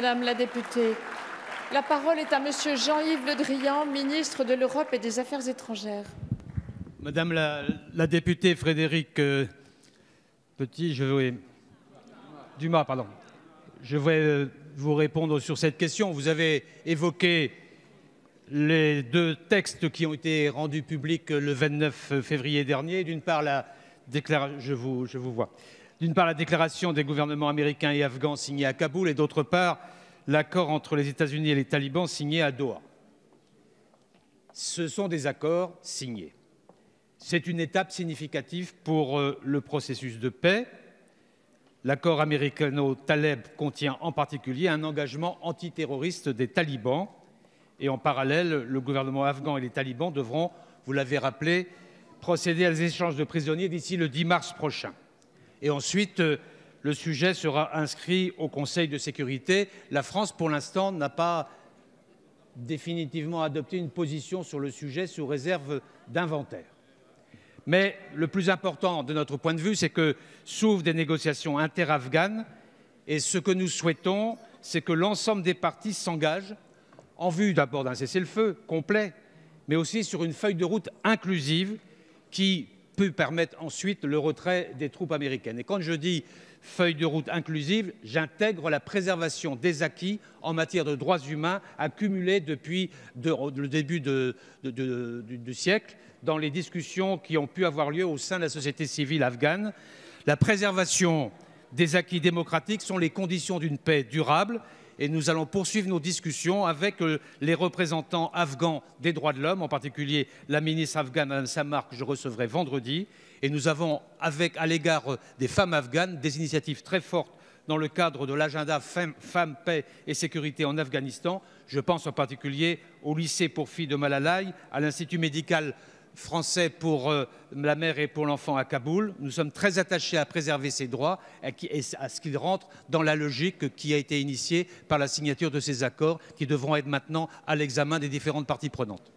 Madame la députée. La parole est à Monsieur Jean-Yves Le Drian, ministre de l'Europe et des Affaires étrangères. Madame la députée Frédérique Dumas, pardon. Je vais vous répondre sur cette question. Vous avez évoqué les deux textes qui ont été rendus publics le 29 février dernier. D'une part, la déclaration des gouvernements américains et afghans signée à Kaboul et d'autre part, l'accord entre les États-Unis et les talibans signé à Doha. Ce sont des accords signés. C'est une étape significative pour le processus de paix. L'accord américano-taleb contient en particulier un engagement antiterroriste des talibans. Et en parallèle, le gouvernement afghan et les talibans devront, vous l'avez rappelé, procéder à des échanges de prisonniers d'ici le 10 mars prochain. Et ensuite, le sujet sera inscrit au Conseil de sécurité. La France, pour l'instant, n'a pas définitivement adopté une position sur le sujet sous réserve d'inventaire. Mais le plus important de notre point de vue, c'est que s'ouvrent des négociations inter-afghanes et ce que nous souhaitons, c'est que l'ensemble des parties s'engagent en vue d'abord d'un cessez-le-feu complet, mais aussi sur une feuille de route inclusive qui peut permettre ensuite le retrait des troupes américaines. Et quand je dis feuille de route inclusive, j'intègre la préservation des acquis en matière de droits humains accumulés depuis le début du siècle dans les discussions qui ont pu avoir lieu au sein de la société civile afghane. La préservation des acquis démocratiques sont les conditions d'une paix durable et nous allons poursuivre nos discussions avec les représentants afghans des droits de l'homme, en particulier la ministre afghane, Mme Samar, que je recevrai vendredi. Et nous avons, à l'égard des femmes afghanes, des initiatives très fortes dans le cadre de l'agenda Femmes, Paix et Sécurité en Afghanistan. Je pense en particulier au lycée pour filles de Malalai, à l'Institut médical français pour la mère et pour l'enfant à Kaboul. Nous sommes très attachés à préserver ces droits et à ce qu'ils rentrent dans la logique qui a été initiée par la signature de ces accords qui devront être maintenant à l'examen des différentes parties prenantes.